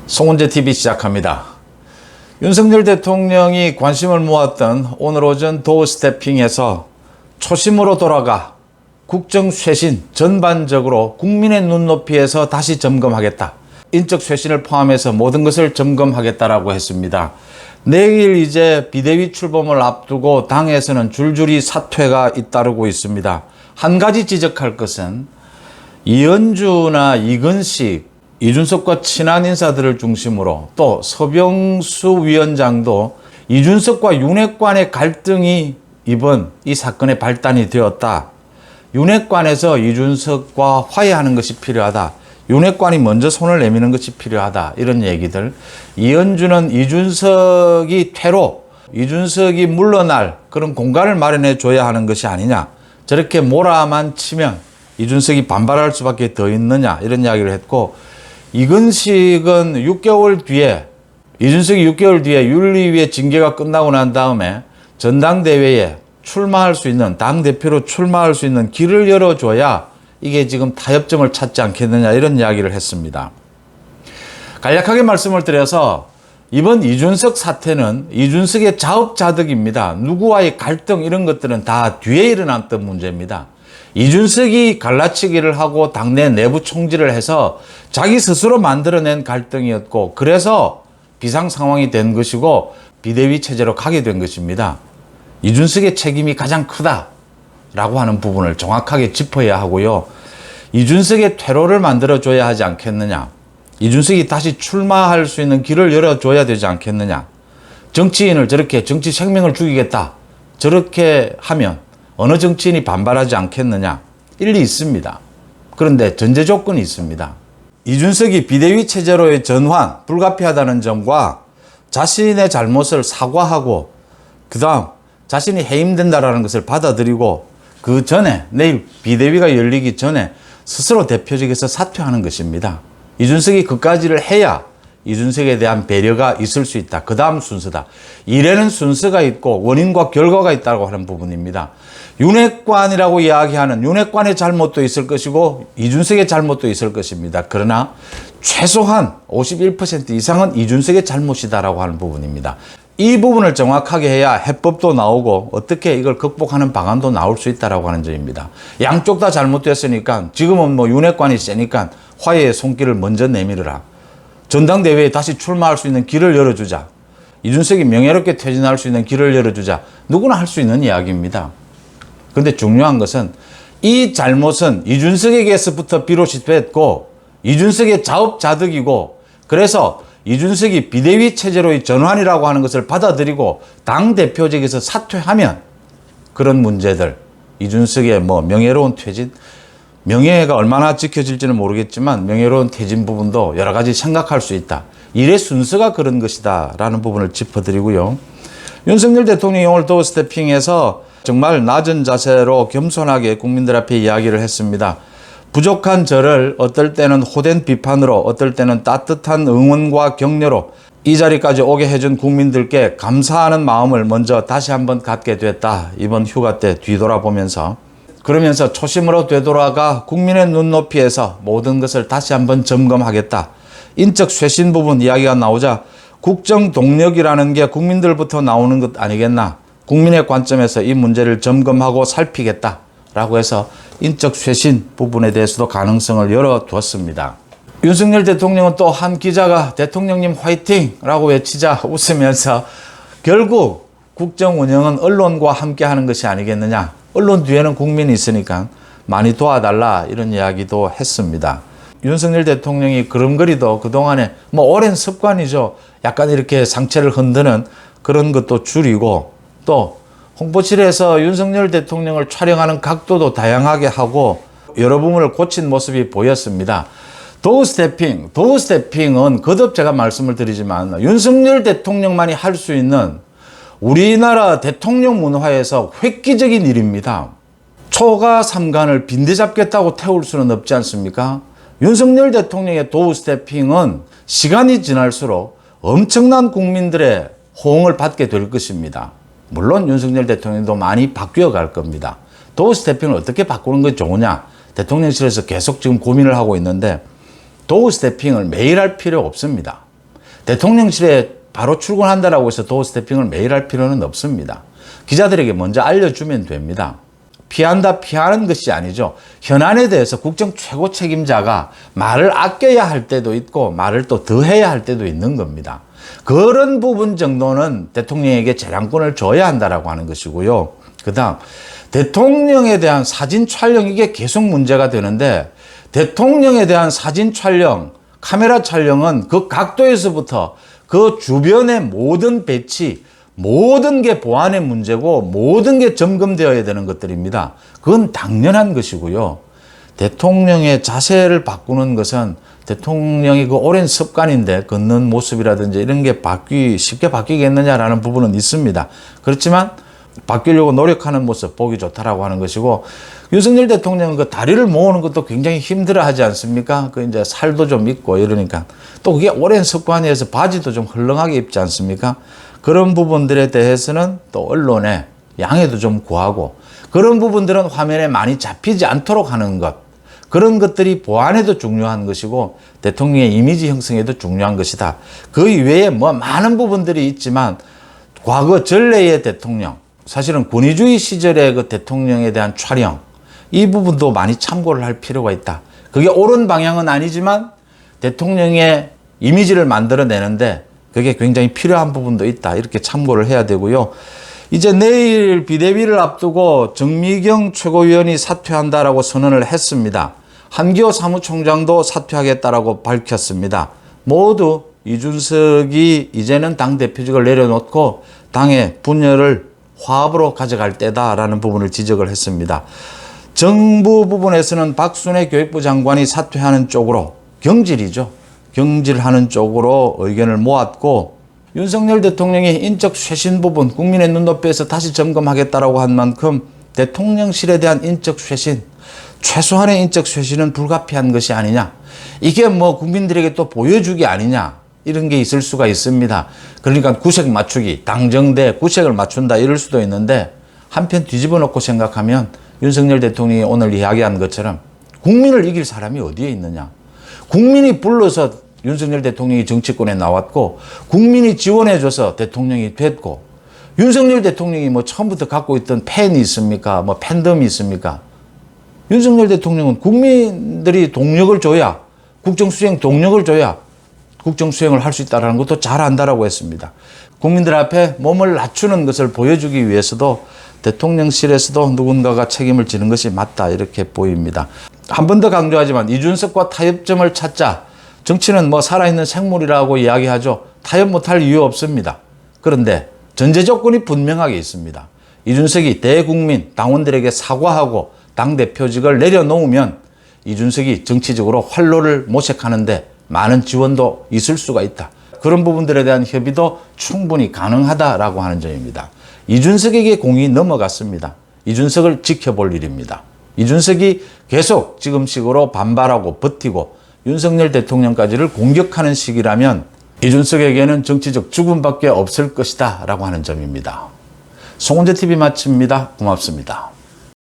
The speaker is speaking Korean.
송은재TV 시작합니다. 윤석열 대통령이 관심을 모았던 오늘 오전 도어 스태핑에서 초심으로 돌아가 국정 쇄신 전반적으로 국민의 눈높이에서 다시 점검하겠다. 인적 쇄신을 포함해서 모든 것을 점검하겠다라고 했습니다. 내일 이제 비대위 출범을 앞두고 당에서는 줄줄이 사퇴가 잇따르고 있습니다. 한 가지 지적할 것은 이현주나 이근식, 이준석과 친한 인사들을 중심으로 또 서병수 위원장도 이준석과 윤핵관의 갈등이 이번 이 사건의 발단이 되었다. 윤핵관에서 이준석과 화해하는 것이 필요하다. 윤핵관이 먼저 손을 내미는 것이 필요하다. 이런 얘기들. 이현주는 이준석이 퇴로, 이준석이 물러날 그런 공간을 마련해 줘야 하는 것이 아니냐. 저렇게 몰아만 치면 이준석이 반발할 수밖에 더 있느냐. 이런 이야기를 했고, 이근식은 6개월 뒤에, 이준석이 6개월 뒤에 윤리위의 징계가 끝나고 난 다음에 전당대회에 출마할 수 있는, 당대표로 출마할 수 있는 길을 열어줘야 이게 지금 타협점을 찾지 않겠느냐, 이런 이야기를 했습니다. 간략하게 말씀을 드려서 이번 이준석 사태는 이준석의 자업자득입니다. 누구와의 갈등 이런 것들은 다 뒤에 일어났던 문제입니다. 이준석이 갈라치기를 하고 당내 내부 총질을 해서 자기 스스로 만들어낸 갈등이었고, 그래서 비상 상황이 된 것이고 비대위 체제로 가게 된 것입니다. 이준석의 책임이 가장 크다라고 하는 부분을 정확하게 짚어야 하고요. 이준석의 퇴로를 만들어줘야 하지 않겠느냐. 이준석이 다시 출마할 수 있는 길을 열어줘야 되지 않겠느냐. 정치인을 저렇게 정치 생명을 죽이겠다. 저렇게 하면 어느 정치인이 반발하지 않겠느냐. 일리 있습니다. 그런데 전제 조건이 있습니다. 이준석이 비대위 체제로의 전환, 불가피하다는 점과 자신의 잘못을 사과하고 그 다음 자신이 해임된다라는 것을 받아들이고 그 전에 내일 비대위가 열리기 전에 스스로 대표직에서 사퇴하는 것입니다. 이준석이 그까지를 해야 이준석에 대한 배려가 있을 수 있다. 그 다음 순서다. 일에는 순서가 있고 원인과 결과가 있다고 하는 부분입니다. 윤핵관이라고 이야기하는 윤핵관의 잘못도 있을 것이고 이준석의 잘못도 있을 것입니다. 그러나 최소한 51% 이상은 이준석의 잘못이다라고 하는 부분입니다. 이 부분을 정확하게 해야 해법도 나오고 어떻게 이걸 극복하는 방안도 나올 수 있다라고 하는 점입니다. 양쪽 다 잘못됐으니까 지금은 뭐 윤핵관이 세니까 화해의 손길을 먼저 내밀어라. 전당대회에 다시 출마할 수 있는 길을 열어주자. 이준석이 명예롭게 퇴진할 수 있는 길을 열어주자. 누구나 할 수 있는 이야기입니다. 그런데 중요한 것은 이 잘못은 이준석에게서부터 비롯이 됐고 이준석의 자업자득이고, 그래서 이준석이 비대위 체제로의 전환이라고 하는 것을 받아들이고 당대표직에서 사퇴하면 그런 문제들, 이준석의 뭐 명예로운 퇴진, 명예가 얼마나 지켜질지는 모르겠지만 명예로운 퇴진 부분도 여러 가지 생각할 수 있다. 일의 순서가 그런 것이다 라는 부분을 짚어드리고요. 윤석열 대통령이 오늘 도어 스태핑에서 정말 낮은 자세로 겸손하게 국민들 앞에 이야기를 했습니다. 부족한 저를 어떨 때는 호된 비판으로, 어떨 때는 따뜻한 응원과 격려로 이 자리까지 오게 해준 국민들께 감사하는 마음을 먼저 다시 한번 갖게 됐다. 이번 휴가 때 뒤돌아보면서, 그러면서 초심으로 되돌아가 국민의 눈높이에서 모든 것을 다시 한번 점검하겠다. 인적 쇄신 부분 이야기가 나오자 국정 동력이라는 게 국민들부터 나오는 것 아니겠나. 국민의 관점에서 이 문제를 점검하고 살피겠다 라고 해서 인적 쇄신 부분에 대해서도 가능성을 열어두었습니다. 윤석열 대통령은 또 한 기자가 대통령님 화이팅 라고 외치자 웃으면서 결국 국정 운영은 언론과 함께 하는 것이 아니겠느냐. 언론 뒤에는 국민이 있으니까 많이 도와달라, 이런 이야기도 했습니다. 윤석열 대통령이 그름그리도 그동안에 뭐 오랜 습관이죠. 약간 이렇게 상체를 흔드는 그런 것도 줄이고, 또 홍보실에서 윤석열 대통령을 촬영하는 각도도 다양하게 하고 여러 부분을 고친 모습이 보였습니다. 도어 스태핑은 거듭 제가 말씀을 드리지만 윤석열 대통령만이 할 수 있는 우리나라 대통령 문화에서 획기적인 일입니다. 초가 삼간을 빈대잡겠다고 태울 수는 없지 않습니까? 윤석열 대통령의 도어 스태핑은 시간이 지날수록 엄청난 국민들의 호응을 받게 될 것입니다. 물론 윤석열 대통령도 많이 바뀌어 갈 겁니다. 도어 스태핑을 어떻게 바꾸는 것이 좋으냐? 대통령실에서 계속 지금 고민을 하고 있는데 도어 스태핑을 매일 할 필요 없습니다. 대통령실에 바로 출근한다라고 해서 도어 스태핑을 매일 할 필요는 없습니다. 기자들에게 먼저 알려주면 됩니다. 피하는 것이 아니죠. 현안에 대해서 국정 최고 책임자가 말을 아껴야 할 때도 있고 말을 또 더 해야 할 때도 있는 겁니다. 그런 부분 정도는 대통령에게 재량권을 줘야 한다라고 하는 것이고요. 그다음 대통령에 대한 사진 촬영, 이게 계속 문제가 되는데, 대통령에 대한 사진 촬영, 카메라 촬영은 그 각도에서부터 그 주변의 모든 배치, 모든 게 보안의 문제고 모든 게 점검되어야 되는 것들입니다. 그건 당연한 것이고요. 대통령의 자세를 바꾸는 것은 대통령이 그 오랜 습관인데, 걷는 모습이라든지 이런 게 쉽게 바뀌겠느냐라는 부분은 있습니다. 그렇지만 바뀌려고 노력하는 모습 보기 좋다라고 하는 것이고, 윤석열 대통령은 그 다리를 모으는 것도 굉장히 힘들어 하지 않습니까? 그 이제 살도 좀 있고 이러니까. 또 그게 오랜 습관이어서 바지도 좀 헐렁하게 입지 않습니까? 그런 부분들에 대해서는 또 언론에 양해도 좀 구하고, 그런 부분들은 화면에 많이 잡히지 않도록 하는 것, 그런 것들이 보안에도 중요한 것이고 대통령의 이미지 형성에도 중요한 것이다. 그 이외에 뭐 많은 부분들이 있지만, 과거 전래의 대통령, 사실은 권위주의 시절의 그 대통령에 대한 촬영, 이 부분도 많이 참고를 할 필요가 있다. 그게 옳은 방향은 아니지만 대통령의 이미지를 만들어내는데 그게 굉장히 필요한 부분도 있다. 이렇게 참고를 해야 되고요. 이제 내일 비대위를 앞두고 정미경 최고위원이 사퇴한다라고 선언을 했습니다. 한기호 사무총장도 사퇴하겠다라고 밝혔습니다. 모두 이준석이 이제는 당대표직을 내려놓고 당의 분열을 화합으로 가져갈 때다라는 부분을 지적을 했습니다. 정부 부분에서는 박순애 교육부 장관이 사퇴하는 쪽으로, 경질하는 쪽으로 의견을 모았고, 윤석열 대통령이 인적 쇄신 부분 국민의 눈높이에서 다시 점검하겠다라고 한 만큼 대통령실에 대한 인적 쇄신, 최소한의 인적 쇄신은 불가피한 것이 아니냐, 이게 뭐 국민들에게 또 보여주기 아니냐, 이런 게 있을 수가 있습니다. 그러니까 구색 맞추기, 당정대 구색을 맞춘다 이럴 수도 있는데, 한편 뒤집어 놓고 생각하면 윤석열 대통령이 오늘 이야기한 것처럼 국민을 이길 사람이 어디에 있느냐. 국민이 불러서 윤석열 대통령이 정치권에 나왔고, 국민이 지원해줘서 대통령이 됐고, 윤석열 대통령이 뭐 처음부터 갖고 있던 팬이 있습니까? 뭐 팬덤이 있습니까? 윤석열 대통령은 국민들이 동력을 줘야, 국정수행 동력을 줘야 국정수행을 할 수 있다는 것도 잘 안다라고 했습니다. 국민들 앞에 몸을 낮추는 것을 보여주기 위해서도 대통령실에서도 누군가가 책임을 지는 것이 맞다, 이렇게 보입니다. 한 번 더 강조하지만 이준석과 타협점을 찾자. 정치는 뭐 살아있는 생물이라고 이야기하죠. 타협 못할 이유 없습니다. 그런데 전제 조건이 분명하게 있습니다. 이준석이 대국민 당원들에게 사과하고 당대표직을 내려놓으면 이준석이 정치적으로 활로를 모색하는데 많은 지원도 있을 수가 있다. 그런 부분들에 대한 협의도 충분히 가능하다라고 하는 점입니다. 이준석에게 공이 넘어갔습니다. 이준석을 지켜볼 일입니다. 이준석이 계속 지금식으로 반발하고 버티고 윤석열 대통령까지를 공격하는 식이라면 이준석에게는 정치적 죽음밖에 없을 것이다 라고 하는 점입니다. 송은재TV 마칩니다. 고맙습니다.